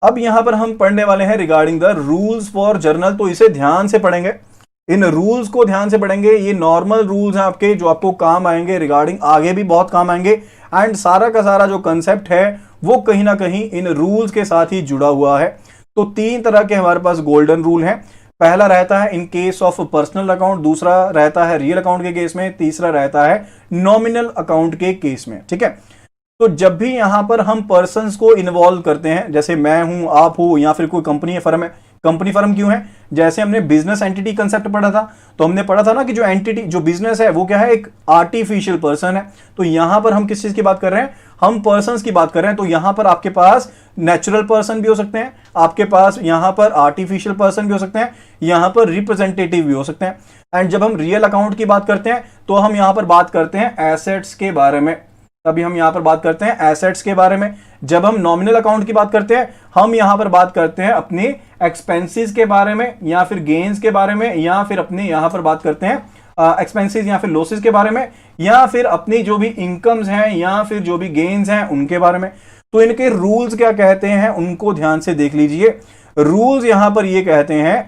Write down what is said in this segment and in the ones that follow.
अब यहां पर हम पढ़ने वाले हैं regarding the rules for journal, तो इसे ध्यान से पढ़ेंगे, इन रूल्स को ध्यान से पढ़ेंगे। ये नॉर्मल रूल्स हैं आपके जो आपको काम आएंगे, रिगार्डिंग आगे भी बहुत काम आएंगे। एंड सारा का सारा जो कंसेप्ट है वो कहीं ना कहीं इन रूल्स के साथ ही जुड़ा हुआ है। तो तीन तरह के हमारे पास गोल्डन रूल हैं। पहला रहता है in case of personal account, दूसरा रहता है रियल अकाउंट के केस में, तीसरा रहता है नॉमिनल अकाउंट के केस में। ठीक है, तो जब भी यहां पर हम पर्सन्स को इन्वॉल्व करते हैं, जैसे मैं हूं, आप हो, या फिर कोई कंपनी है, फर्म है। कंपनी फर्म क्यों है? जैसे हमने बिजनेस एंटिटी कंसेप्ट पढ़ा था, तो हमने पढ़ा था ना कि जो एंटिटी, जो बिजनेस है वो क्या है, एक आर्टिफिशियल पर्सन है। तो यहां पर हम किस चीज की बात कर रहे हैं? हम पर्सन्स की बात कर रहे हैं। तो यहां पर आपके पास नेचुरल पर्सन भी हो सकते हैं, आपके पास यहां पर आर्टिफिशियल पर्सन भी हो सकते हैं, यहां पर रिप्रेजेंटेटिव भी हो सकते हैं। एंड जब हम रियल अकाउंट की बात करते हैं तो हम यहां पर बात करते हैं एसेट्स के बारे में। तभी हम यहां पर बात करते हैं एसेट्स के बारे में। जब हम नॉमिनल अकाउंट की बात करते हैं, हम यहां पर बात करते हैं अपने एक्सपेंसेस के बारे में, या फिर गेन्स के बारे में, या फिर अपने यहां पर बात करते हैं एक्सपेंसेस या फिर लॉसेस के बारे में, या फिर अपनी जो भी इनकम्स हैं या फिर जो भी गेन्स हैं उनके बारे में। तो इनके रूल्स क्या कहते हैं उनको ध्यान से देख लीजिए। रूल्स यहां पर ये कहते हैं,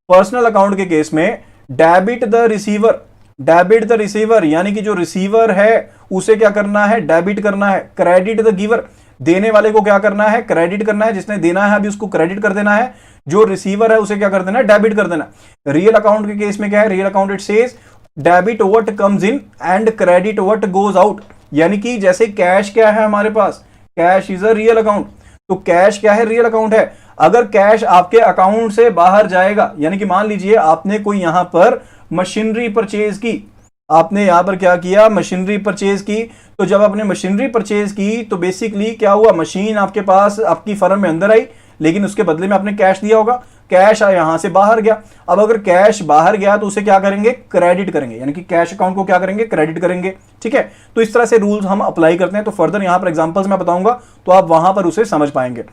पर्सनल अकाउंट के केस में debit the receiver, debit the receiver यानी कि जो रिसीवर है उसे क्या करना है? डेबिट करना है। क्रेडिट द गिवर, देने वाले को क्या करना है? क्रेडिट करना है। जिसने देना है अभी उसको क्रेडिट कर देना है, जो रिसीवर है उसे क्या कर देना है? डेबिट कर देना। रियल अकाउंट के केस में क्या है? Real account it says debit what comes in and credit what goes out. यानी कि जैसे कैश क्या है हमारे पास, cash is a real account. तो कैश क्या है? रियल अकाउंट है। अगर कैश आपके अकाउंट से बाहर जाएगा, यानी कि मान लीजिए आपने कोई यहां पर मशीनरी परचेज की, आपने यहां पर क्या किया? मशीनरी परचेज की। तो जब आपने मशीनरी परचेज की तो बेसिकली क्या हुआ? मशीन आपके पास, आपकी फर्म में अंदर आई, लेकिन उसके बदले में आपने कैश दिया होगा, कैश यहां से बाहर गया। अब अगर कैश बाहर गया तो उसे क्या करेंगे? क्रेडिट करेंगे, यानी कि कैश अकाउंट को क्या करेंगे? क्रेडिट करेंगे। ठीक है, तो इस तरह से रूल्स हम अप्लाई करते हैं। तो फर्दर यहां पर एग्जांपल्स मैं बताऊंगा तो आप वहां पर उसे समझ पाएंगे।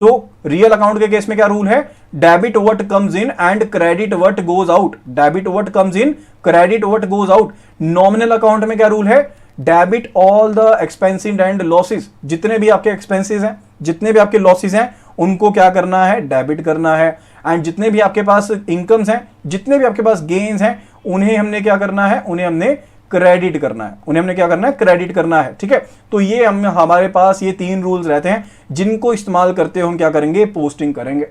तो रियल अकाउंट के केस में क्या रूल है? Debit what comes in and credit what goes out. Debit what comes in, credit what goes out. Nominal account में क्या रूल है? Debit all the expensive and losses. जितने भी आपके एक्सपेंसेस हैं, जितने भी आपके लॉसेस हैं, उनको क्या करना है? डेबिट करना है। एंड जितने भी आपके पास इनकम्स हैं, जितने भी आपके पास गेन्स हैं, उन्हें हमने क्या करना है? उन्हें हमने क्रेडिट करना है। उन्हें हमने क्या करना है? क्रेडिट करना है। ठीक है, तो ये हम हमारे पास ये तीन रूल्स रहते हैं जिनको इस्तेमाल करते हुए हम क्या करेंगे? पोस्टिंग करेंगे।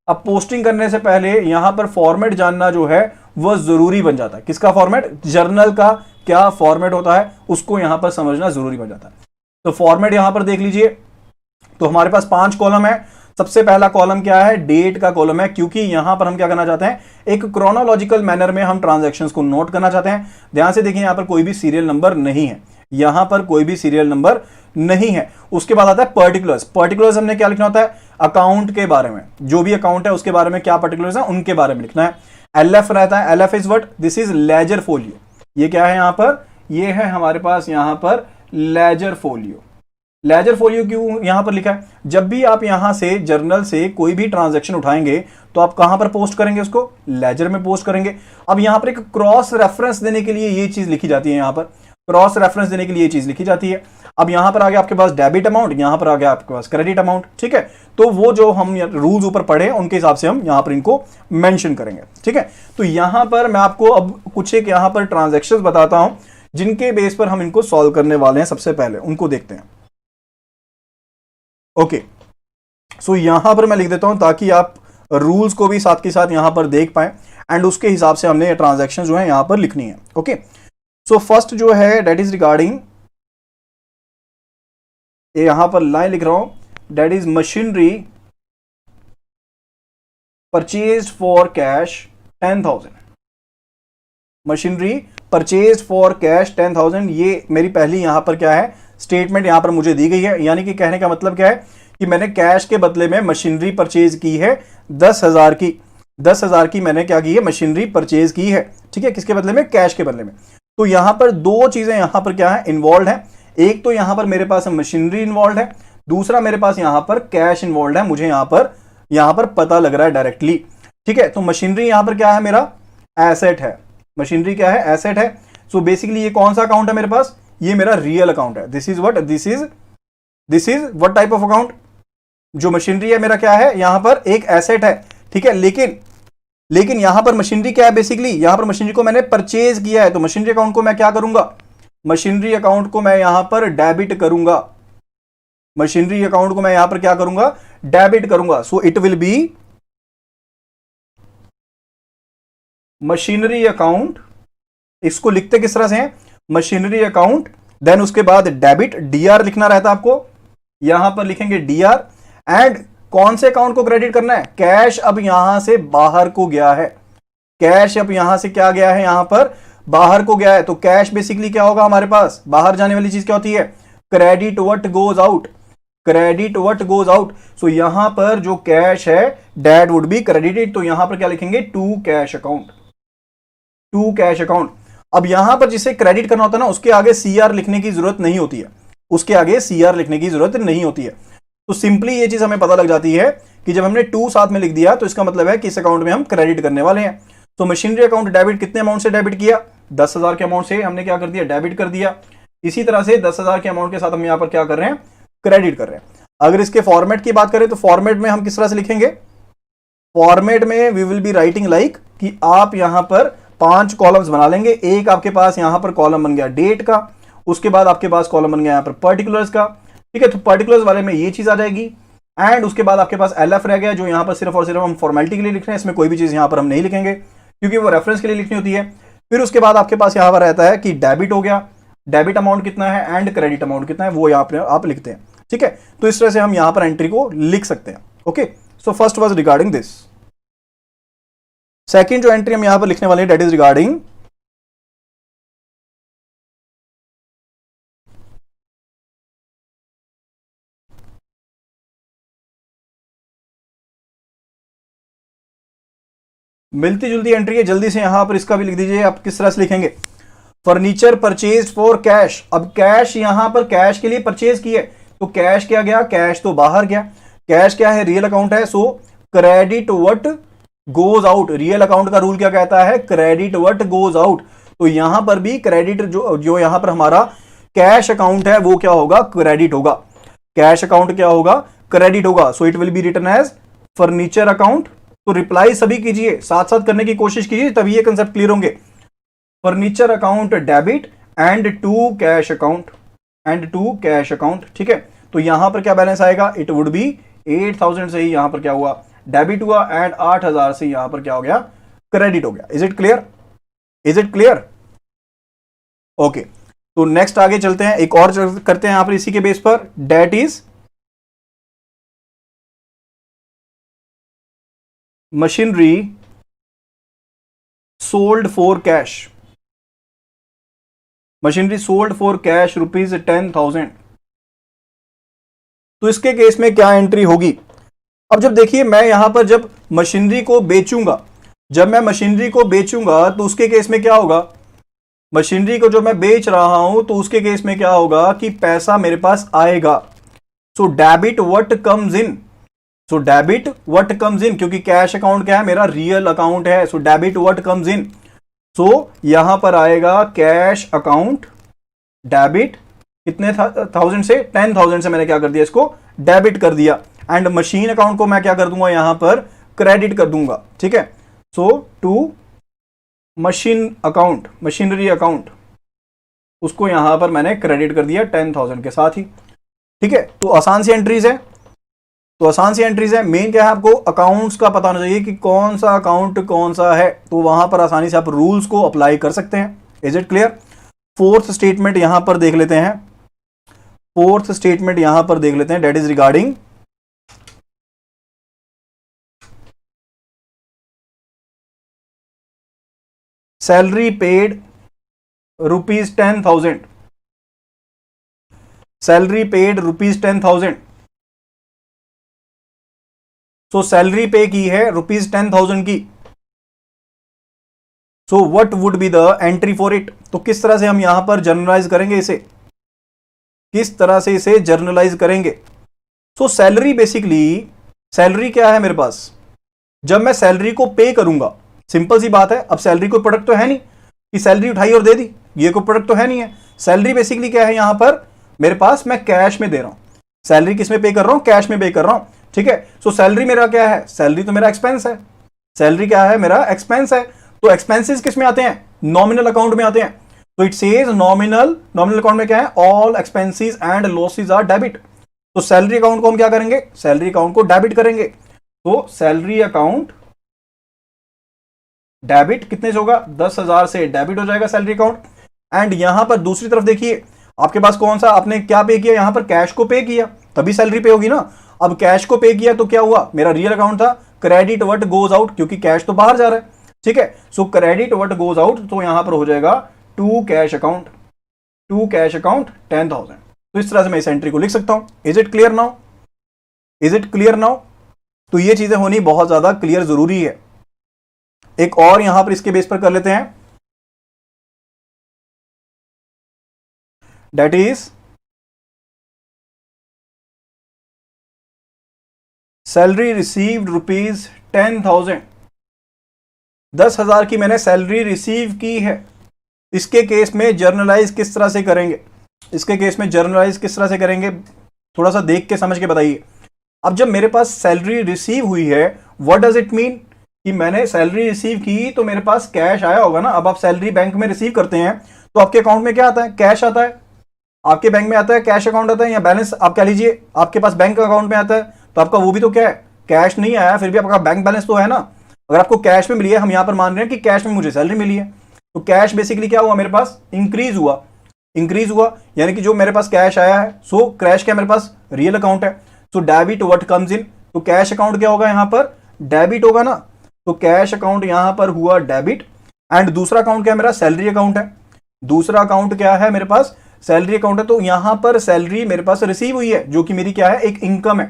अब पोस्टिंग करने से पहले यहां पर फॉर्मेट जानना जो है वह जरूरी बन जाता है। किसका फॉर्मेट? जर्नल का क्या फॉर्मेट होता है उसको यहां पर समझना जरूरी बन जाता है। तो फॉर्मेट यहां पर देख लीजिए। तो हमारे पास 5 कॉलम है। सबसे पहला कॉलम क्या है? डेट का कॉलम है, क्योंकि यहां पर हम क्या करना चाहते हैं? एक क्रोनोलॉजिकल मैनर में हम ट्रांजैक्शंस को नोट करना चाहते हैं। ध्यान से देखिए, यहां पर कोई भी सीरियल नंबर नहीं है, यहां पर कोई भी सीरियल नंबर नहीं है। उसके बाद आता है पर्टिकुलर्स। पर्टिकुलर्स हमने क्या लिखना होता है? अकाउंट के बारे में, जो भी अकाउंट है उसके बारे में क्या पर्टिकुलर्स है उनके बारे में लिखना है। एलएफ रहता है। LF is what? This is ledger folio. ये क्या है यहां पर? ये है हमारे पास यहां पर लेजर फोलियो। लेजर फोलियो क्यों यहां पर लिखा है? जब भी आप यहां से जर्नल से कोई भी ट्रांजैक्शन उठाएंगे तो आप कहां पर पोस्ट करेंगे? उसको लेजर में पोस्ट करेंगे। अब यहां पर एक क्रॉस रेफरेंस देने के लिए ये चीज लिखी जाती है, यहां पर क्रॉस रेफरेंस देने के लिए ये चीज लिखी जाती है। अब यहां पर आ गया आपके पास डेबिट अमाउंट, यहां पर आ गया आपके पास क्रेडिट अमाउंट। ठीक है, तो वो जो हम रूल्स ऊपर पढ़े उनके हिसाब से हम यहां पर इनको मेंशन करेंगे। ठीक है, तो यहां पर मैं आपको अब कुछ एक यहां पर ट्रांजैक्शंस बताता हूं जिनके बेस पर हम इनको सॉल्व करने वाले हैं। सबसे पहले उनको देखते हैं। ओके, सो यहां पर मैं लिख देता हूं ताकि आप रूल्स को भी साथ के साथ यहां पर देख पाएं एंड उसके हिसाब से हमने ये ट्रांजैक्शन जो है यहां पर लिखनी है। ओके, सो फर्स्ट जो है डेट इज रिगार्डिंग, यहां पर लाइन लिख रहा हूं, date is machinery purchase for cash 10,000। Machinery purchase for cash 10,000, ये मेरी पहली यहां पर क्या है? स्टेटमेंट यहां पर मुझे दी गई है। यानी कि कहने का मतलब क्या है कि मैंने कैश के बदले में मशीनरी परचेज की है 10,000 की। 10,000 की मैंने क्या की है? मशीनरी परचेज की है। ठीक है, किसके बदले में? कैश के बदले में। तो यहां पर दो चीजें यहां पर क्या है? इन्वॉल्व है। एक तो यहां पर मेरे पास मशीनरी इन्वॉल्व है, दूसरा मेरे पास यहां पर कैश इन्वॉल्व है। मुझे यहां पर पता लग रहा है डायरेक्टली। ठीक है, तो मशीनरी यहां पर क्या है? मेरा एसेट है। मशीनरी क्या है? एसेट है। सो बेसिकली ये कौन सा अकाउंट है मेरे पास? ये मेरा रियल अकाउंट है। This is what? This is what type of account? जो मशीनरी है मेरा क्या है, यहां पर एक एसेट है, ठीक है। लेकिन यहां पर मशीनरी क्या है, बेसिकली यहां पर मशीनरी को मैंने परचेज किया है, तो मशीनरी अकाउंट को मैं क्या करूंगा, मशीनरी अकाउंट को मैं यहां पर डेबिट करूंगा, मशीनरी अकाउंट को मैं यहां पर क्या करूंगा, डेबिट करूंगा। सो it will B machinery account, इसको लिखते किस तरह से हैं, मशीनरी अकाउंट, देन उसके बाद डेबिट, डीआर लिखना रहता है आपको, यहां पर लिखेंगे डीआर, एंड कौन से अकाउंट को क्रेडिट करना है, कैश अब यहां से बाहर को गया है, कैश अब यहां से क्या गया है, यहां पर बाहर को गया है। तो कैश बेसिकली क्या होगा हमारे पास, बाहर जाने वाली चीज क्या होती है, credit what goes out, credit what goes out. So यहां पर जो कैश है दैट वुड बी क्रेडिटेड, तो यहां पर क्या लिखेंगे, to cash account, to cash account. अब यहां पर जिसे क्रेडिट करना होता है ना, उसके आगे सीआर लिखने की जरूरत नहीं होती है, उसके आगे सीआर लिखने की जरूरत नहीं होती है। तो सिंपली ये चीज हमें पता लग जाती है कि जब हमने टू साथ में लिख दिया तो इसका मतलब है कि इस अकाउंट में हम क्रेडिट करने वाले हैं। तो मशीनरी अकाउंट डेबिट कितने अमाउंट से डेबिट किया, 10,000 के अमाउंट से हमने क्या कर दिया, डेबिट कर दिया। इसी तरह से 10,000 के अमाउंट के साथ हम यहां पर क्या कर रहे हैं, क्रेडिट कर रहे हैं। अगर इसके फॉर्मेट की बात करें तो फॉर्मेट में हम किस तरह से लिखेंगे, फॉर्मेट में we will be writing like कि आप यहां पर 5 कॉलम्स बना लेंगे। एक आपके पास यहां पर कॉलम बन गया डेट का, उसके बाद आपके पास कॉलम बन गया यहां पर पर्टिकुलर्स का, ठीक है। तो पर्टिकुलर्स वाले में ये चीज आ जाएगी, एंड उसके बाद आपके पास एलएफ रह गया, जो यहां पर सिर्फ और सिर्फ हम फॉर्मेलिटी के लिए लिख रहे हैं, इसमें कोई भी चीज यहां पर हम नहीं लिखेंगे क्योंकि वो रेफरेंस के लिए लिखनी होती है। फिर उसके बाद आपके पास यहां पर रहता है कि डेबिट हो गया, डेबिट अमाउंट कितना है एंड क्रेडिट अमाउंट कितना है, वो यहां पर आप लिखते हैं, ठीक है। तो इस तरह से हम यहां पर एंट्री को लिख सकते हैं। Okay, so first was regarding this. Second जो एंट्री हम यहां पर लिखने वाले हैं दैट इज रिगार्डिंग मिलती जुलती एंट्री है, जल्दी से यहां पर इसका भी लिख दीजिए। आप किस तरह से लिखेंगे, फर्नीचर परचेज फॉर कैश। अब कैश यहां पर कैश के लिए परचेज किए, तो कैश क्या गया, कैश तो बाहर गया। कैश क्या है, रियल अकाउंट है, so credit what goes out. Real account का रूल क्या कहता है, क्रेडिट व्हाट गोज आउट। तो यहां पर भी क्रेडिट जो यहां पर हमारा कैश अकाउंट है वो क्या होगा, क्रेडिट होगा। कैश अकाउंट क्या होगा, क्रेडिट होगा। So it will be written as furniture account. तो रिप्लाई सभी कीजिए, साथ साथ करने की कोशिश कीजिए, तभी ये कंसेप्ट क्लियर होंगे। Furniture account debit and to cash account, and to cash account, ठीक है। तो यहां पर क्या बैलेंस आएगा, इट वुड बी 8,000 से ही यहां पर क्या हुआ, डेबिट हुआ, एंड 8,000 से यहां पर क्या हो गया, क्रेडिट हो गया। Is it clear, is it clear? Okay, तो नेक्स्ट आगे चलते हैं, एक और करते हैं यहां पर इसी के बेस पर, date is machinery sold for cash. Machinery sold for cash ₹10,000। तो इसके केस में क्या एंट्री होगी। अब जब देखिए मैं यहां पर जब मशीनरी को बेचूंगा, जब मैं मशीनरी को बेचूंगा तो उसके केस में क्या होगा, मशीनरी को जो मैं बेच रहा हूं तो उसके केस में क्या होगा कि पैसा मेरे पास आएगा। So debit what comes in, so debit what comes in, क्योंकि कैश अकाउंट क्या है, मेरा रियल अकाउंट है। So debit what comes in, so यहां पर आएगा कैश अकाउंट डेबिट कितने 1000 से, 10,000 से मैंने क्या कर दिया, इसको डेबिट कर दिया। एंड मशीन अकाउंट को मैं क्या कर दूंगा, यहां पर क्रेडिट कर दूंगा, ठीक है। So to machine account, machinery account, उसको यहां पर मैंने क्रेडिट कर दिया 10,000 के साथ ही, ठीक है। तो आसान सी एंट्रीज है, तो आसान सी एंट्रीज है। मेन क्या है, आपको अकाउंट्स का पता होना चाहिए कि कौन सा अकाउंट कौन सा है, तो वहां पर आसानी से आप रूल्स को अप्लाई कर सकते हैं। Is it clear? Fourth statement यहां पर देख लेते हैं, फोर्थ स्टेटमेंट यहां पर देख लेते हैं, that is regarding salary paid ₹10,000, salary paid ₹10,000। So salary पे की है ₹10,000 की। So what would be the entry for it. तो किस तरह से हम यहां पर जर्नलाइज करेंगे इसे, किस तरह से इसे जर्नलाइज करेंगे। सो सैलरी बेसिकली, सैलरी क्या है मेरे पास, जब मैं सैलरी को पे करूंगा, सिंपल सी बात है। अब सैलरी कोई प्रोडक्ट तो है नहीं कि सैलरी उठाई और दे दी, ये कोई प्रोडक्ट तो है नहीं है। सैलरी बेसिकली क्या है, यहां पर मेरे पास मैं कैश में दे रहा हूं। सैलरी किस में पे कर रहा हूं, कैश में पे कर रहा हूं। ठीक है। सो सैलरी मेरा क्या है, सैलरी तो मेरा एक्सपेंस है, सैलरी क्या है, मेरा एक्सपेंस है। तो एक्सपेंसेस किस में आते हैं, नॉमिनल अकाउंट में आते हैं। तो it says nominal, nominal account में क्या है, all expenses and losses are debit. तो सैलरी अकाउंट को हम क्या करेंगे, सैलरी अकाउंट को डेबिट करेंगे। तो सैलरी अकाउंट डेबिट कितने से होगा, 10,000 से डेबिट हो जाएगा सैलरी अकाउंट। एंड यहां पर दूसरी तरफ देखिए, आपके पास कौन सा, आपने क्या पे किया, यहां पर कैश को पे किया, तभी सैलरी पे होगी ना। अब कैश को पे किया तो क्या हुआ, मेरा रियल अकाउंट था, क्रेडिट व्हाट गोज आउट, क्योंकि कैश तो बाहर जा रहा है, ठीक है। So credit what goes out, तो यहां पर हो जाएगा to cash account, to cash account 10,000। तो इस तरह से मैं इस एंट्री को लिख सकता हूं। Is it clear now, is it clear now. तो ये चीजें होनी बहुत ज्यादा क्लियर जरूरी है। एक और यहां पर इसके बेस पर कर लेते हैं, that is salary received rupees 10,000, 10,000 की मैंने सैलरी रिसीव की है। इसके केस में जर्नलाइज किस तरह से करेंगे, इसके केस में जर्नलाइज किस तरह से करेंगे, थोड़ा सा देख के समझ के बताइए। अब जब मेरे पास सैलरी रिसीव हुई है, व्हाट डज इट मीन, कि मैंने सैलरी रिसीव की तो मेरे पास कैश आया होगा ना। अब आप सैलरी बैंक में रिसीव करते हैं तो आपके अकाउंट में क्या आता है, कैश आता है, आपके बैंक में आता है, कैश अकाउंट आता है, या बैलेंस आप कह लीजिए आपके पास बैंक अकाउंट में आता है, तो आपका वो भी तो क्या है, कैश नहीं आया, फिर भी आपका बैंक बैलेंस तो है ना। अगर आपको कैश में मिली है, हम यहां पर मान रहे हैं कि कैश में मुझे सैलरी मिली है, तो कैश बेसिकली क्या हुआ, मेरे पास इंक्रीज हुआ, इंक्रीज हुआ, यानी कि जो मेरे पास कैश आया है, सो कैश क्या मेरे पास रियल अकाउंट है, सो डेबिट व्हाट कम्स इन, तो कैश अकाउंट क्या होगा यहां पर, डेबिट होगा ना। तो कैश अकाउंट यहां पर हुआ डेबिट। एंड दूसरा अकाउंट क्या है मेरा, सैलरी अकाउंट है, दूसरा अकाउंट क्या है मेरे पास, सैलरी अकाउंट है। तो यहां पर सैलरी मेरे पास रिसीव हुई है, जो कि मेरी क्या है, एक इनकम है,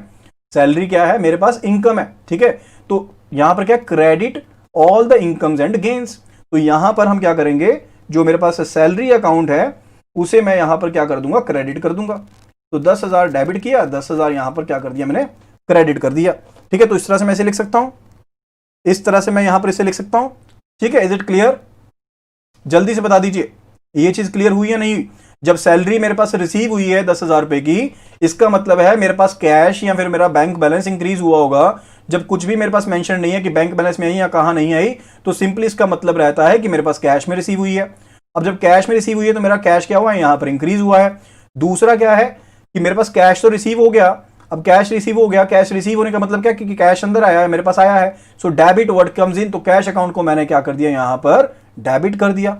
सैलरी क्या है मेरे पास, इनकम है, ठीक है। तो यहां पर क्या, credit all the incomes and gains. तो यहां पर हम क्या करेंगे, जो मेरे पास सैलरी अकाउंट है उसे मैं यहां पर क्या कर दूंगा, क्रेडिट कर दूंगा। तो 10,000 डेबिट किया, 10,000 यहां पर क्या कर दिया मैंने, क्रेडिट कर दिया, ठीक है। तो इस तरह से मैं इसे लिख सकता हूं, इस तरह से मैं यहां पर इसे लिख सकता हूं, ठीक है। इज इट क्लियर, जल्दी से बता दीजिए ये चीज क्लियर हुई या नहीं। जब सैलरी मेरे पास रिसीव हुई है 10,000 रुपए की, इसका मतलब है मेरे पास कैश या फिर मेरा बैंक बैलेंस इंक्रीज हुआ होगा। जब कुछ भी मेरे पास मेंशन नहीं है कि बैंक बैलेंस में आई या कहां नहीं आई, तो सिंपली इसका मतलब रहता है कि मेरे पास कैश में रिसीव हुई है। अब जब कैश में रिसीव हुई है तो मेरा कैश क्या हुआ है, यहां पर इंक्रीज हुआ है। दूसरा क्या है कि मेरे पास कैश तो रिसीव हो गया, अब कैश रिसीव हो गया, कैश रिसीव होने का मतलब क्या, क्योंकि कैश अंदर आया है, मेरे पास आया है। सो डेबिट व्हाट कम्स इन, तो कैश अकाउंट को मैंने क्या कर दिया, यहां पर डेबिट कर दिया,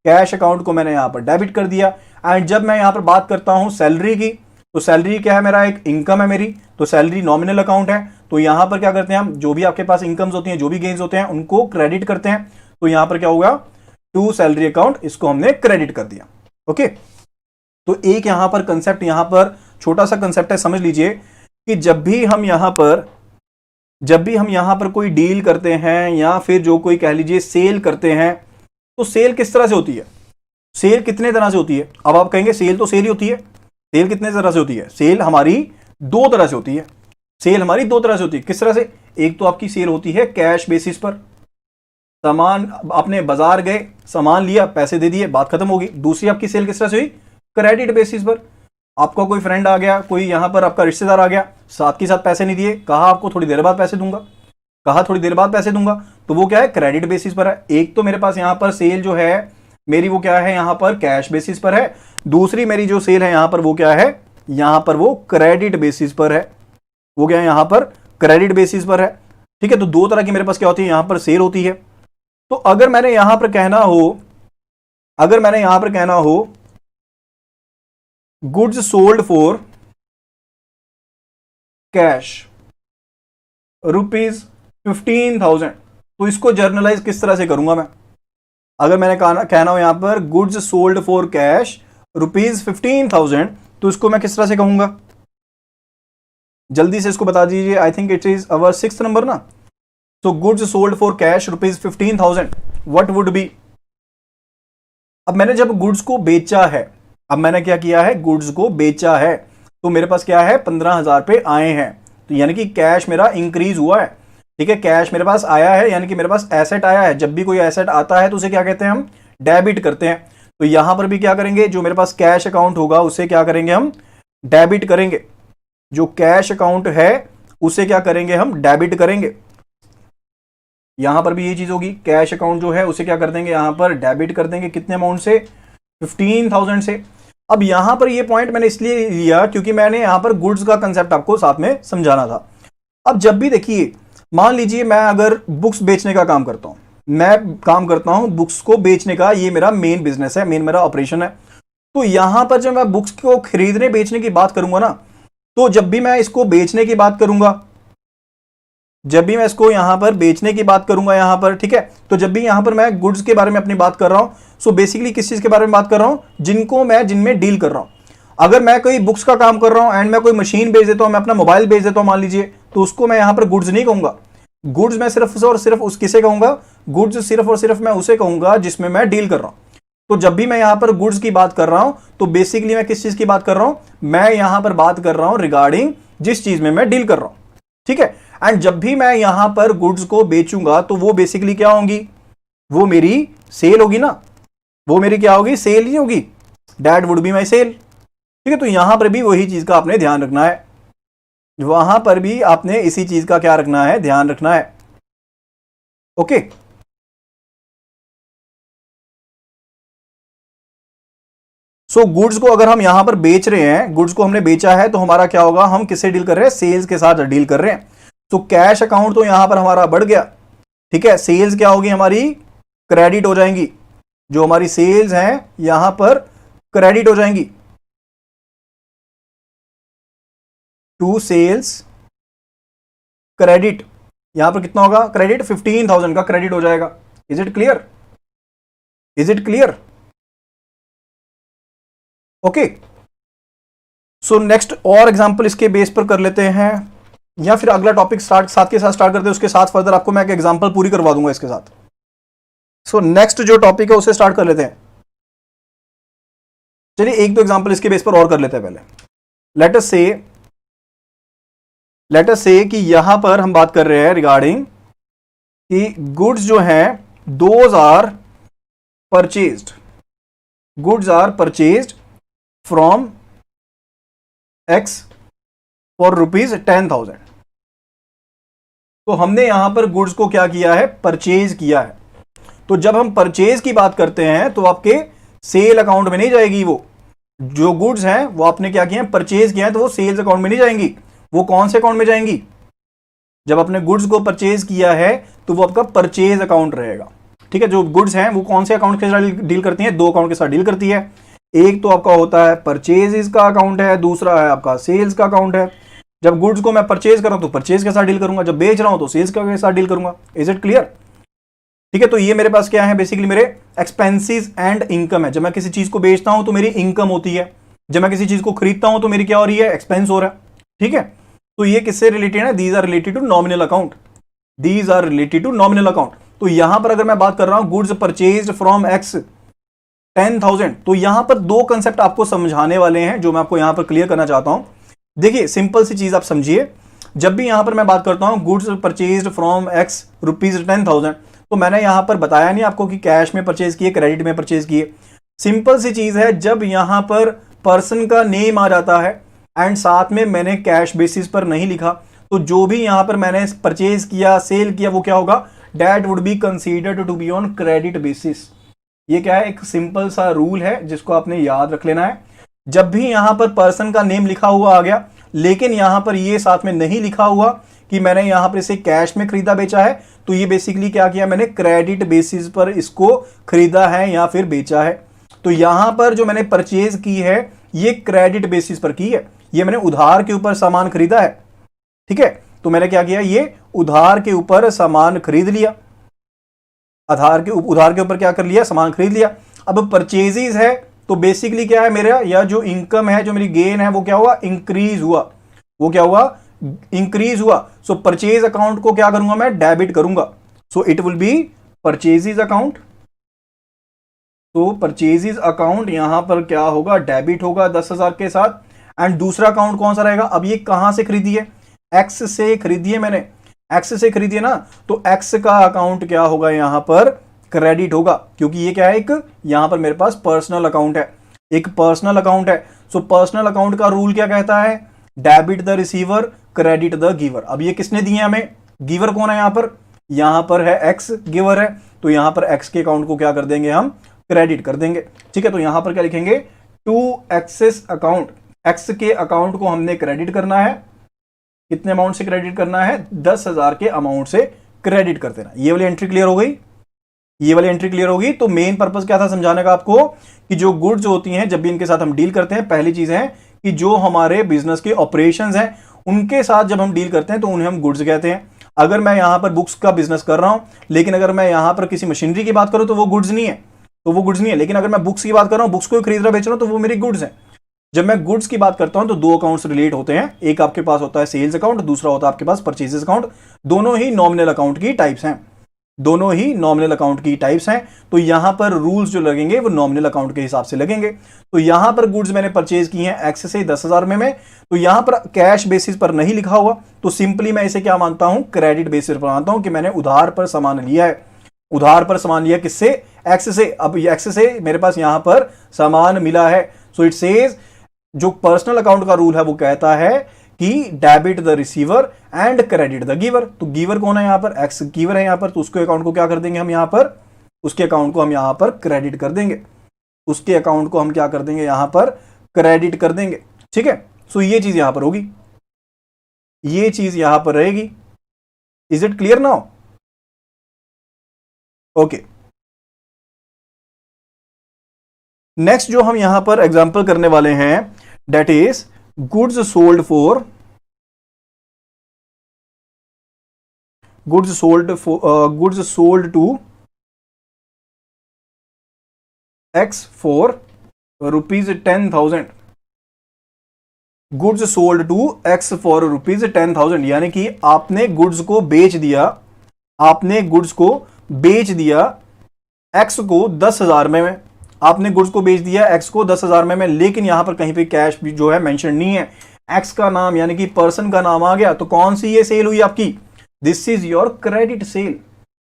कैश अकाउंट को मैंने यहां पर डेबिट कर दिया। एंड जब मैं यहां पर बात करता हूं सैलरी की, तो सैलरी क्या है, मेरा एक इनकम है मेरी, तो सैलरी नॉमिनल अकाउंट है। तो यहां पर क्या करते हैं हम, जो भी आपके पास इनकम्स होती हैं, जो भी गेन्स होते हैं, उनको क्रेडिट करते हैं। तो यहां पर क्या होगा, टू सैलरी अकाउंट, इसको हमने क्रेडिट कर दिया, ओके। तो एक यहां पर कंसेप्ट, यहां पर छोटा सा कंसेप्ट है, समझ लीजिए कि जब भी हम यहां पर कोई डील करते हैं या फिर जो कोई कह लीजिए सेल करते हैं, तो सेल किस तरह से होती है, सेल कितने तरह से होती है। अब आप कहेंगे सेल तो सेल ही होती है, सेल कितने तरह से होती है, सेल हमारी दो तरह से होती है, सेल हमारी दो तरह से होती है। किस तरह से, एक तो आपकी सेल होती है कैश बेसिस पर, सामान आपने बाजार गए, सामान लिया, पैसे दे दिए, बात खत्म होगी। दूसरी आपकी सेल किस तरह से हुई, क्रेडिट बेसिस पर, आपका कोई फ्रेंड आ गया, कोई यहां पर आपका रिश्तेदार आ गया, साथ के साथ पैसे नहीं दिए, कहा आपको थोड़ी देर बाद पैसे दूंगा, कहा थोड़ी देर बाद पैसे दूंगा, तो वो क्या है, क्रेडिट बेसिस पर है। एक तो मेरे पास यहां पर सेल जो है मेरी, वो क्या है, यहां पर कैश बेसिस पर है। दूसरी मेरी जो सेल है यहां पर, वो क्या है, यहां पर वो क्रेडिट बेसिस पर है, वो क्या है, यहां पर क्रेडिट बेसिस पर है, ठीक है। तो दो तरह की मेरे पास क्या होती है, यहां पर सेल होती है। तो अगर मैंने यहां पर कहना हो गुड्स सोल्ड फॉर कैश ₹15,000, तो इसको जर्नलाइज किस तरह से करूंगा मैं। अगर मैंने कहना हो यहां पर गुड्स सोल्ड फॉर कैश ₹15,000, तो इसको मैं किस तरह से कहूंगा, जल्दी से इसको बता दीजिए। I think it is our 6th number ना। तो goods sold for cash ₹15,000, what would be. अब मैंने जब गुड्स को बेचा है, अब मैंने क्या किया है, गुड्स को बेचा है, तो मेरे पास क्या है, 15,000 पे आए हैं, तो यानी कि कैश मेरा इंक्रीज हुआ है, ठीक है। कैश मेरे पास आया है, यानी कि मेरे पास एसेट आया है। जब भी कोई एसेट आता है तो उसे क्या कहते हैं, हम डेबिट करते हैं। तो यहां पर भी क्या करेंगे, जो मेरे पास कैश अकाउंट होगा उसे क्या करेंगे, हम डेबिट करेंगे। जो कैश अकाउंट है उसे क्या करेंगे, हम डेबिट करेंगे। यहां पर भी ये चीज होगी, कैश अकाउंट जो है उसे क्या कर देंगे, यहां पर डेबिट कर देंगे। कितने अमाउंट से, 15,000 से। अब यहां पर ये पॉइंट मैंने इसलिए लिया क्योंकि मैंने यहां पर गुड्स का कंसेप्ट आपको साथ में समझाना था। अब जब भी देखिए, मान लीजिए मैं अगर बुक्स बेचने का काम करता हूं, मैं काम करता हूं बुक्स को बेचने का, ये मेरा मेन बिजनेस है, मेन मेरा ऑपरेशन है। तो यहां पर जब मैं बुक्स को खरीदने बेचने की बात करूंगा ना, तो जब भी मैं इसको बेचने की बात करूंगा, जब भी मैं इसको यहां पर बेचने की बात करूंगा यहां पर, ठीक है, तो जब भी यहां पर मैं गुड्स के बारे में अपनी बात कर रहा हूं, सो बेसिकली किस चीज के बारे में बात कर रहा हूं, जिनमें डील कर रहा हूं। अगर मैं कोई बुक्स का काम कर रहा हूं एंड मैं कोई मशीन बेच देता हूं, मैं अपना मोबाइल बेच देता हूं मान लीजिए, तो उसको मैं यहां पर गुड्स नहीं कहूंगा। गुड्स मैं सिर्फ और सिर्फ उस किसे कहूंगा, गुड्स सिर्फ और सिर्फ मैं उसे कहूंगा जिसमें मैं डील कर रहा हूं। तो जब भी मैं यहां पर गुड्स की बात कर रहा हूं, तो बेसिकली मैं किस चीज की बात कर रहा हूं, मैं यहां पर बात कर रहा हूं रिगार्डिंग जिस चीज में मैं डील कर रहा हूं, ठीक है। एंड जब भी मैं यहां पर गुड्स को बेचूंगा, तो वो बेसिकली क्या होंगी, वो मेरी सेल होगी ना, वो मेरी क्या होगी, सेल ही होगी। That would be my sale, ठीक है। तो यहां पर भी वही चीज का आपने ध्यान रखना है, वहां पर भी आपने इसी चीज का क्या रखना है, ध्यान रखना है। ओके, सो गुड्स को अगर हम यहां पर बेच रहे हैं, गुड्स को हमने बेचा है, तो हमारा क्या होगा, हम किससे डील कर रहे हैं, सेल्स के साथ डील कर रहे हैं। तो कैश अकाउंट तो यहां पर हमारा बढ़ गया, ठीक है। सेल्स क्या होगी हमारी, क्रेडिट हो जाएंगी। जो हमारी सेल्स हैं यहां पर क्रेडिट हो जाएंगी टू सेल्स, क्रेडिट। यहां पर कितना होगा क्रेडिट, 15,000 का क्रेडिट हो जाएगा। Is it clear, is it clear, okay. So next और एग्जांपल इसके बेस पर कर लेते हैं, या फिर अगला टॉपिक साथ के साथ स्टार्ट करते हैं, उसके साथ फर्दर आपको मैं एक एग्जांपल पूरी करवा दूंगा इसके साथ। सो नेक्स्ट जो टॉपिक है उसे स्टार्ट कर लेते हैं। चलिए एक दो एग्जांपल इसके बेस पर और कर लेते हैं पहले। लेट अस से कि यहां पर हम बात कर रहे हैं रिगार्डिंग कि गुड्स जो हैं those are purchased from X for ₹10,000। तो हमने यहां पर गुड्स को क्या किया है, परचेज किया है। तो जब हम परचेज की बात करते हैं, तो आपके सेल अकाउंट में नहीं जाएगी। वो जो गुड्स हैं वो आपने क्या किया है, परचेज किया है, तो वो सेल्स अकाउंट में नहीं जाएंगी। वो कौन से अकाउंट में जाएंगी, जब आपने गुड्स को परचेज किया है तो वो आपका परचेज अकाउंट रहेगा, ठीक है। जो गुड्स हैं वो कौन से अकाउंट के साथ डील करती हैं, दो अकाउंट के साथ डील करती है। एक तो आपका होता है परचेज का अकाउंट है, दूसरा है आपका सेल्स का अकाउंट है। जब गुड्स को मैं परचेज कर रहा हूं तो परचेज के साथ डील करूंगा, जब बेच रहा हूं तो सेल्स के साथ डील करूंगा। इज इट क्लियर, ठीक है। तो ये मेरे पास क्या है, बेसिकली मेरे एक्सपेंसेस एंड इनकम है। जब मैं किसी चीज को बेचता हूं तो मेरी इनकम होती है, जब मैं किसी चीज को खरीदता हूं तो मेरी क्या हो रही है, एक्सपेंस हो रहा है, ठीक है। तो ये किससे रिलेटेड है, these are related to nominal account, these are related to nominal account. तो यहां पर अगर मैं बात कर रहा हूं गुड्स परचेज्ड फ्रॉम एक्स 10,000, तो यहां पर दो कंसेप्ट आपको समझाने वाले हैं जो मैं आपको यहां पर क्लियर करना चाहता हूं। देखिए सिंपल सी चीज आप समझिए, जब भी यहां पर मैं बात करता हूं गुड्स परचेज्ड फ्रॉम एक्स ₹10,000, तो मैंने यहां पर बताया नहीं आपको कि कैश में परचेज किए, क्रेडिट में परचेज किए। सिंपल सी चीज है, जब यहां पर पर्सन का नेम आ जाता है एंड साथ में मैंने कैश बेसिस पर नहीं लिखा, तो जो भी यहां पर मैंने परचेज किया, सेल किया, वो क्या होगा, that would be considered to be on credit basis. ये क्या है, एक सिंपल सा रूल है जिसको आपने याद रख लेना है। जब भी यहां पर पर्सन का नेम लिखा हुआ आ गया, लेकिन यहां पर ये साथ में नहीं लिखा हुआ कि मैंने यहां पर इसे कैश में खरीदा बेचा है, तो ये बेसिकली क्या किया, मैंने क्रेडिट बेसिस पर इसको खरीदा है या फिर बेचा है। तो यहां पर जो मैंने परचेज की है ये क्रेडिट बेसिस पर की है, ये मैंने उधार के ऊपर सामान खरीदा है, ठीक है। तो मैंने क्या किया, ये उधार के ऊपर सामान खरीद लिया, उधार के ऊपर क्या कर लिया, सामान खरीद लिया। अब परचेजेस है तो बेसिकली क्या है मेरा, या जो इनकम है, जो मेरी गेन है, वो क्या हुआ, इंक्रीज हुआ। वो क्या हुआ, इंक्रीज हुआ। सो परचेज अकाउंट को क्या करूंगा मैं, डेबिट करूंगा। सो it will B purchases account. तो परचेजेस अकाउंट यहां पर क्या होगा, डेबिट होगा 10,000 के साथ। एंड दूसरा अकाउंट कौन सा रहेगा, अब ये कहां से खरीदी है, एक्स से खरीदी है मैंने, एक्स से खरीदी है ना, तो एक्स का अकाउंट क्या होगा, यहां पर क्रेडिट होगा, क्योंकि ये क्या है, एक यहां पर मेरे पास पर्सनल अकाउंट है, एक पर्सनल अकाउंट है। सो पर्सनल अकाउंट का रूल क्या कहता है, debit the receiver, credit the giver. अब ये किसने दिए हमें? गिवर कौन है यहां पर है एक्स गिवर है, तो यहां पर एक्स के अकाउंट को क्या कर देंगे हम? क्रेडिट कर देंगे। ठीक है, तो यहां पर क्या लिखेंगे? टू एक्सेस अकाउंट, एक्स के अकाउंट को हमने क्रेडिट करना है। कितने अमाउंट से क्रेडिट करना है? 10,000 के अमाउंट से क्रेडिट कर देना। ये वाली एंट्री क्लियर हो गई? ये वाली एंट्री क्लियर होगी। तो मेन पर्पस क्या था समझाने का आपको, कि जो गुड्स होती हैं जब भी इनके साथ हम डील करते हैं, पहली चीज है कि जो हमारे बिजनेस के ऑपरेशंस हैं उनके साथ जब हम डील करते हैं तो उन्हें हम गुड्स कहते हैं। अगर मैं यहां पर बुक्स का बिजनेस कर रहा हूं, लेकिन अगर मैं यहां पर किसी मशीनरी की बात करूं तो वो गुड्स नहीं है, तो वो गुड्स नहीं है। लेकिन अगर मैं बुक्स की बात कर रहा हूं, बुक्स को खरीद रहा बेच रहा हूं, तो वो मेरी गुड्स है। जब मैं गुड्स की बात करता हूं तो दो अकाउंट्स रिलेट होते हैं, एक आपके पास होता है सेल्स अकाउंट, दूसरा होता है आपके पास परचेजेस अकाउंट। दोनों ही नॉमिनल अकाउंट की टाइप्स हैं, दोनों ही नॉमिनल अकाउंट की टाइप्स हैं। तो यहां पर रूल्स जो लगेंगे वो नॉमिनल अकाउंट के हिसाब से लगेंगे। तो यहां पर गुड्स मैंने परचेज की हैं एक्स से 10,000 में, तो यहां पर कैश बेसिस पर नहीं लिखा हुआ, तो सिंपली मैं इसे क्या मानता हूं? क्रेडिट बेसिस पर मानता हूं कि मैंने उधार पर सामान लिया है। उधार पर सामान लिया किससे? एक्स से। अब एक्स से मेरे पास यहां पर सामान मिला है। सो इट सेज, जो पर्सनल अकाउंट का रूल है वो कहता है कि debit the receiver and credit the giver. तो गिवर कौन है यहां पर? एक्स गिवर है यहां पर, तो उसके अकाउंट को क्या कर देंगे हम यहां पर? उसके अकाउंट को हम यहां पर क्रेडिट कर देंगे। उसके अकाउंट को हम क्या कर देंगे यहां पर? क्रेडिट कर देंगे। ठीक है, सो ये चीज यहां पर होगी, ये चीज यहां पर रहेगी। Is it clear now? Okay, next जो हम यहां पर एग्जांपल करने वाले हैं, that is goods sold for, goods sold to X for ₹10,000। Goods sold to X for ₹10,000, यानी कि आपने गुड्स को बेच दिया, आपने गुड्स को बेच दिया एक्स को 10,000 में। आपने गुड्स को बेच दिया एक्स को 10,000 में, लेकिन यहां पर कहीं पे कैश भी जो है मेंशन नहीं है। एक्स का नाम यानी कि पर्सन का नाम आ गया, तो कौन सी ये सेल हुई आपकी? This is your credit sale.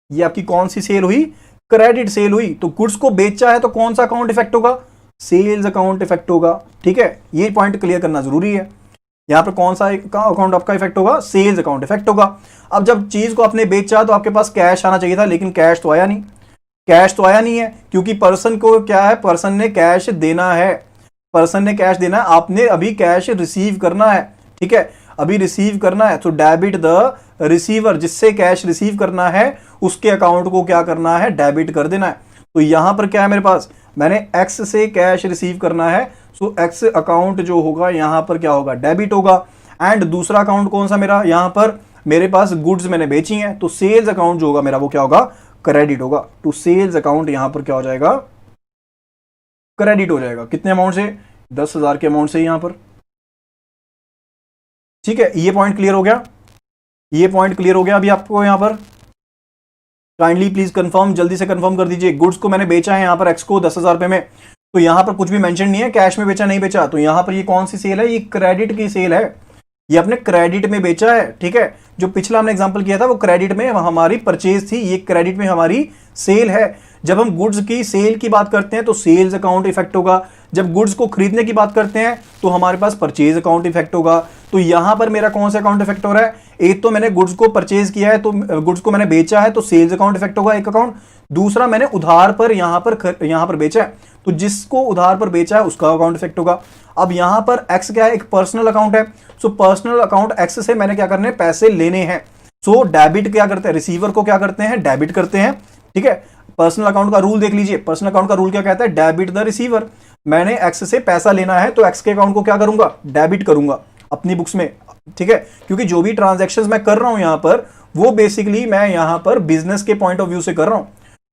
ये आपकी कौन सी सेल हुई? क्रेडिट सेल हुई। तो गुड्स को बेचा है तो कौन सा अकाउंट इफेक्ट होगा? सेल्स अकाउंट इफेक्ट होगा। ठीक है, ये पॉइंट क्लियर करना जरूरी है। यहां पर कौन सा अकाउंट आपका इफेक्ट होगा? सेल्स अकाउंट इफेक्ट होगा। अब जब चीज को आपने बेचा तो आपके पास कैश आना चाहिए था, लेकिन कैश तो आया नहीं। कैश तो आया नहीं है क्योंकि पर्सन को क्या है? पर्सन ने कैश देना है, पर्सन ने कैश देना है, आपने अभी कैश रिसीव करना है। ठीक है, अभी रिसीव करना है, तो डेबिट द रिसीवर, जिससे कैश रिसीव करना है उसके अकाउंट को क्या करना है? डेबिट कर देना है। तो यहां पर क्या है मेरे पास? मैंने एक्स से कैश रिसीव करना है, सो एक्स अकाउंट जो होगा यहां पर क्या होगा? डेबिट होगा। एंड दूसरा अकाउंट कौन सा मेरा? यहां पर मेरे पास गुड्स मैंने बेची हैं, तो सेल्स अकाउंट जो होगा मेरा वो क्या होगा? क्रेडिट होगा। टू सेल्स अकाउंट यहां पर क्या हो जाएगा? क्रेडिट हो जाएगा। कितने अमाउंट से? 10,000 के अमाउंट से यहां पर। ठीक है, ये पॉइंट क्लियर हो गया? ये पॉइंट क्लियर हो गया अभी आपको यहां पर? काइंडली प्लीज कंफर्म, जल्दी से कंफर्म कर दीजिए। गुड्स को मैंने बेचा है यहां पर एक्स को 10,000 रुपए में, तो यहां पर कुछ भी मेंशन नहीं है कैश में बेचा नहीं बेचा, तो यहां पर ये कौन सी सेल है? ये क्रेडिट की सेल है, ये अपने क्रेडिट में बेचा है। ठीक है, जो पिछला हमने एग्जांपल किया था वो क्रेडिट में हमारी परचेज थी, ये क्रेडिट में हमारी सेल है। जब हम गुड्स की सेल की बात करते हैं तो सेल्स अकाउंट इफेक्ट होगा, जब गुड्स को खरीदने की बात करते हैं तो हमारे पास परचेज अकाउंट इफेक्ट होगा। तो यहां पर मेरा कौन सा अकाउंट इफेक्ट हो रहा है? एक तो मैंने गुड्स को परचेज किया है, तो गुड्स को मैंने बेचा है, तो सेल्स अकाउंट इफेक्ट होगा एक अकाउंट। दूसरा मैंने उधार पर यहां पर बेचा है, तो जिसको उधार पर बेचा है उसका अकाउंट इफेक्ट होगा। अब यहां पर एक्स क्या है? एक पर्सनल अकाउंट है, सो पर्सनल अकाउंट एक्स से मैंने क्या करने? पैसे लेने हैं। सो डेबिट क्या करते हैं? रिसीवर को क्या करते हैं? डेबिट करते हैं। ठीक है, पर्सनल अकाउंट का रूल देख लीजिए। पर्सनल अकाउंट का रूल क्या कहता है? Debit the receiver. मैंने एक्स से पैसा लेना है तो एक्स के अकाउंट को क्या करूंगा? डेबिट करूंगा अपनी बुक्स में। ठीक है, क्योंकि जो भी ट्रांजैक्शंस मैं कर रहा हूं यहां पर, वो बेसिकली मैं यहां पर बिजनेस के पॉइंट ऑफ व्यू से कर रहा हूं।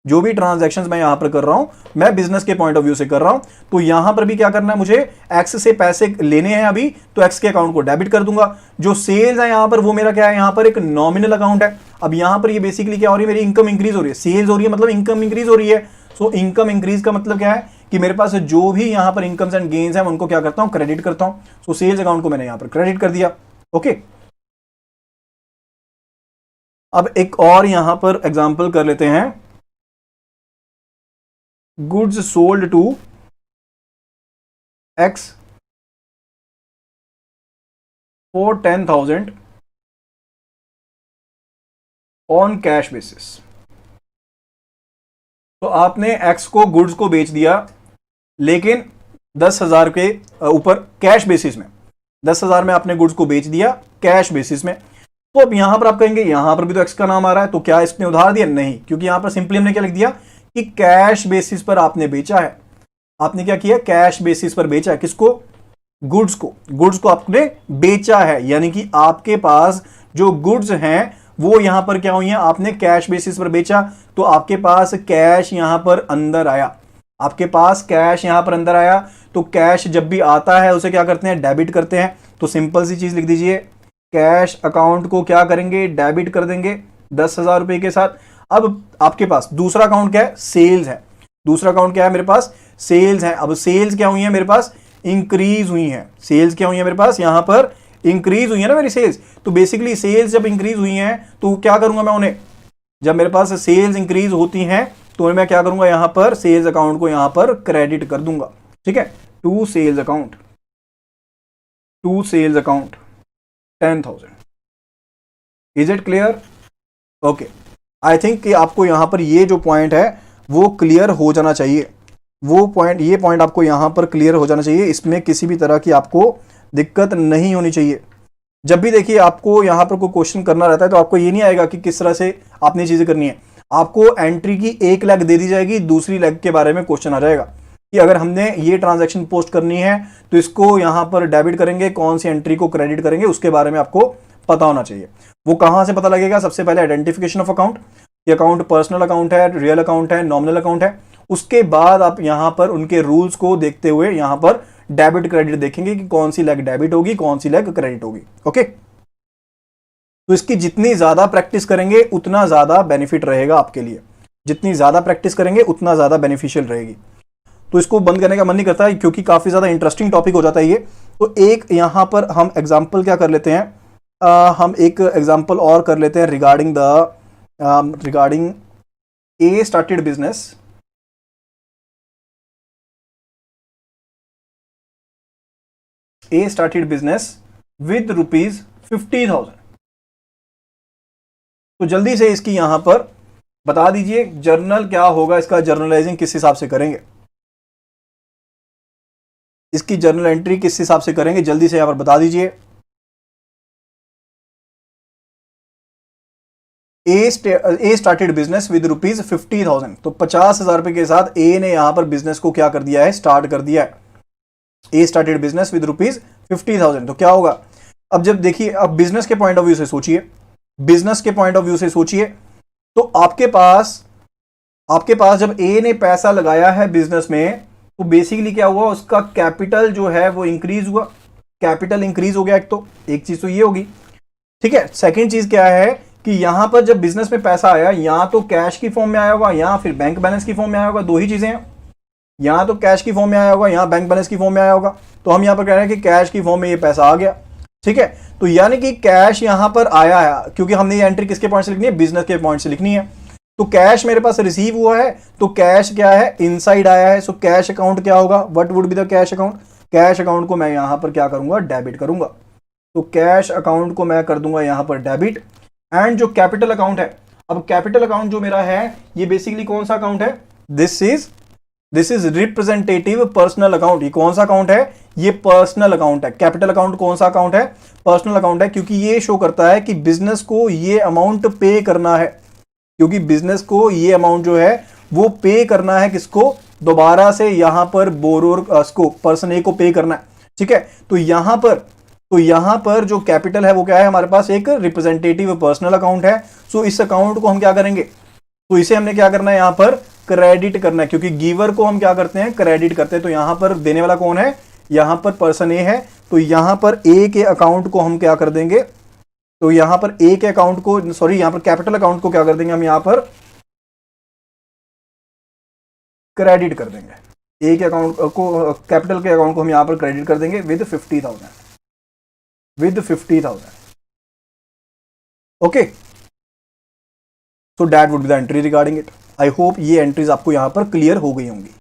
जो भी ट्रांजैक्शंस मैं यहां पर कर रहा हूं, मैं बिजनेस के पॉइंट ऑफ व्यू से कर रहा हूं। तो यहां पर भी क्या करना है मुझे? एक्स से पैसे लेने हैं अभी, तो एक्स के अकाउंट को डेबिट कर दूंगा। जो सेल्स है यहां पर वो मेरा क्या है? यहां पर एक नॉमिनल अकाउंट है। अब यहां पर ये बेसिकली क्या हो रही है? मेरी इनकम इंक्रीज हो रही है, सेल्स हो रही है मतलब इनकम इंक्रीज हो रही है। सो इनकम इंक्रीज का मतलब क्या है? कि मेरे पास जो भी यहां पर इनकम्स एंड गेन्स हैं उनको क्या करता हूं? क्रेडिट करता हूं। सो सेल्स अकाउंट को मैंने यहां पर क्रेडिट कर दिया। ओके, अब एक और यहां पर एग्जांपल कर लेते हैं। Goods sold to X for 10,000 on cash basis. तो आपने एक्स को गुड्स को बेच दिया, लेकिन 10,000 के ऊपर कैश बेसिस में, 10,000 में आपने गुड्स को बेच दिया कैश बेसिस में। तो अब यहां पर आप कहेंगे यहां पर भी तो एक्स का नाम आ रहा है, तो क्या इसने उधार दिया? नहीं, क्योंकि यहां पर सिंपली हमने क्या लिख दिया कि कैश बेसिस पर आपने बेचा है। आपने क्या किया? कैश बेसिस पर बेचा है। किसको? गुड्स को। गुड्स को आपने बेचा है, यानी कि आपके पास जो गुड्स हैं वो यहां पर क्या हुई हैं? आपने कैश बेसिस पर बेचा, तो आपके पास कैश यहां पर अंदर आया। आपके पास कैश यहां पर अंदर आया, तो कैश जब भी आता है उसे क्या करते हैं? डेबिट करते हैं। तो सिंपल सी चीज लिख दीजिए, कैश अकाउंट को क्या करेंगे? डेबिट कर देंगे 10,000 रुपए के साथ। अब आपके पास दूसरा अकाउंट क्या है? सेल्स है। दूसरा अकाउंट क्या है मेरे पास? सेल्स है। अब सेल्स क्या हुई है मेरे पास? इंक्रीज हुई है। सेल्स क्या हुई है मेरे पास? यहां पर इंक्रीज हुई है ना मेरी सेल्स। तो बेसिकली सेल्स जब इंक्रीज हुई हैं तो क्या करूंगा मैं उन्हें? जब मेरे पास सेल्स इंक्रीज होती हैं तो मैं क्या करूंगा? यहां पर सेल्स अकाउंट को यहां पर क्रेडिट कर दूंगा। ठीक है, to sales account, to sales account 10,000। Is it clear? Okay, I think कि आपको यहां पर ये जो पॉइंट है वो क्लियर हो जाना चाहिए। वो पॉइंट, ये पॉइंट आपको यहां पर क्लियर हो जाना चाहिए। इसमें किसी भी तरह की आपको दिक्कत नहीं होनी चाहिए। जब भी देखिए आपको यहां पर कोई क्वेश्चन करना रहता है तो आपको ये नहीं आएगा कि किस तरह से आपने चीजें करनी है। आपको एंट्री की एक लेग दे दी जाएगी, दूसरी लेग के बारे में क्वेश्चन आ जाएगा कि अगर हमने ये ट्रांजैक्शन पोस्ट करनी है तो इसको यहां पर डेबिट करेंगे, कौन सी एंट्री को क्रेडिट करेंगे, उसके बारे में आपको पता होना चाहिए। वो कहां से पता लगेगा? सबसे पहले आइडेंटिफिकेशन ऑफ अकाउंट, ये अकाउंट पर्सनल अकाउंट है, रियल अकाउंट है, नॉमिनल अकाउंट है। उसके बाद आप यहां पर उनके रूल्स को देखते हुए यहां पर डेबिट क्रेडिट देखेंगे कि कौन सी लेग डेबिट होगी, कौन सी लेग क्रेडिट होगी। ओके, तो इसकी जितनी ज्यादा प्रैक्टिस करेंगे उतना ज्यादा बेनिफिट रहेगा आपके लिए। जितनी ज्यादा प्रैक्टिस करेंगे उतना ज्यादा बेनिफिशियल रहेगी। तो इसको बंद करने का मन नहीं करता है क्योंकि काफी ज्यादा इंटरेस्टिंग टॉपिक हो जाता है ये। तो एक यहां पर हम एग्जाम्पल क्या कर लेते हैं, हम एक एग्जाम्पल और कर लेते हैं regarding A started business, A started business with ₹50,000। तो जल्दी से इसकी यहां पर बता दीजिए जर्नल क्या होगा, इसका जर्नलाइजिंग किस हिसाब से करेंगे, इसकी जर्नल एंट्री किस हिसाब से करेंगे, जल्दी से यहां पर बता दीजिए। ए स्टार्टेड बिजनेस विद ₹50,000। तो 50,000 रुपए के साथ ए ने यहां पर बिजनेस को क्या कर दिया है? स्टार्ट कर दिया है। ए स्टार्टेड बिजनेस विद ₹50,000। तो क्या होगा? अब जब देखिए, अब बिजनेस के पॉइंट ऑफ व्यू से सोचिए, बिजनेस के पॉइंट ऑफ व्यू से सोचिए, तो आपके पास जब ए ने पैसा लगाया है बिजनेस में तो बेसिकली क्या हुआ? उसका कैपिटल जो है वो इंक्रीज हुआ। कैपिटल इंक्रीज हो गया। एक चीज तो ये होगी। ठीक है, सेकंड चीज क्या है कि यहां पर जब बिजनेस में पैसा आया, या तो कैश की फॉर्म में आया होगा या फिर बैंक बैलेंस की फॉर्म में आया होगा। दो ही चीजें हैं, यहां तो कैश की फॉर्म में आया होगा, यहां बैंक बैलेंस की फॉर्म में आया होगा। तो हम यहां पर कह रहे हैं कि कैश की फॉर्म में ये पैसा आ गया। ठीक है, तो यानी कि कैश यहां पर आया है, क्योंकि हमने ये एंट्री किसके पॉइंट से लिखनी है? बिजनेस के पॉइंट से लिखनी है। तो कैश मेरे पास रिसीव हुआ है, तो कैश क्या है? इनसाइड आया है। सो कैश अकाउंट क्या होगा? What would be the cash account? Cash account को मैं यहां पर क्या करूंगा? डेबिट करूंगा। तो कैश अकाउंट को मैं कर दूंगा यहां पर डेबिट। एंड जो कैपिटल अकाउंट है, अब कैपिटल अकाउंट जो मेरा है ये बेसिकली कौन सा अकाउंट है? This is representative personal account. ये कौन सा अकाउंट है? ये पर्सनल अकाउंट है। कैपिटल अकाउंट कौन सा अकाउंट है? पर्सनल अकाउंट है, क्योंकि ये शो करता है कि बिजनेस को ये अमाउंट पे करना है। क्योंकि बिजनेस को ये अमाउंट जो है वो पे करना है। किसको? दोबारा से यहां पर बोरोर को, पर्सन ए को पे करना है। ठीक है, तो यहां पर जो कैपिटल है वो क्या है? हमारे पास एक रिप्रेजेंटेटिव पर्सनल अकाउंट है। सो इस अकाउंट को हम क्या करेंगे? तो इसे हमने क्या करना है? यहां पर क्रेडिट करना है, क्योंकि गिवर को हम क्या करते हैं? क्रेडिट करते हैं। तो यहां पर देने वाला कौन है? यहां पर पर्सन ए है। तो यहां पर ए के अकाउंट को हम क्या कर देंगे? तो यहां पर ए के अकाउंट को, सॉरी, यहां पर कैपिटल अकाउंट को क्या कर देंगे? हम यहां पर क्रेडिट कर देंगे। ए के अकाउंट को, कैपिटल के अकाउंट को हम यहां पर क्रेडिट कर देंगे with 50,000। Okay, so that would be the entry regarding it. I hope ये एंट्रीज आपको यहां पर क्लियर हो गई होंगी।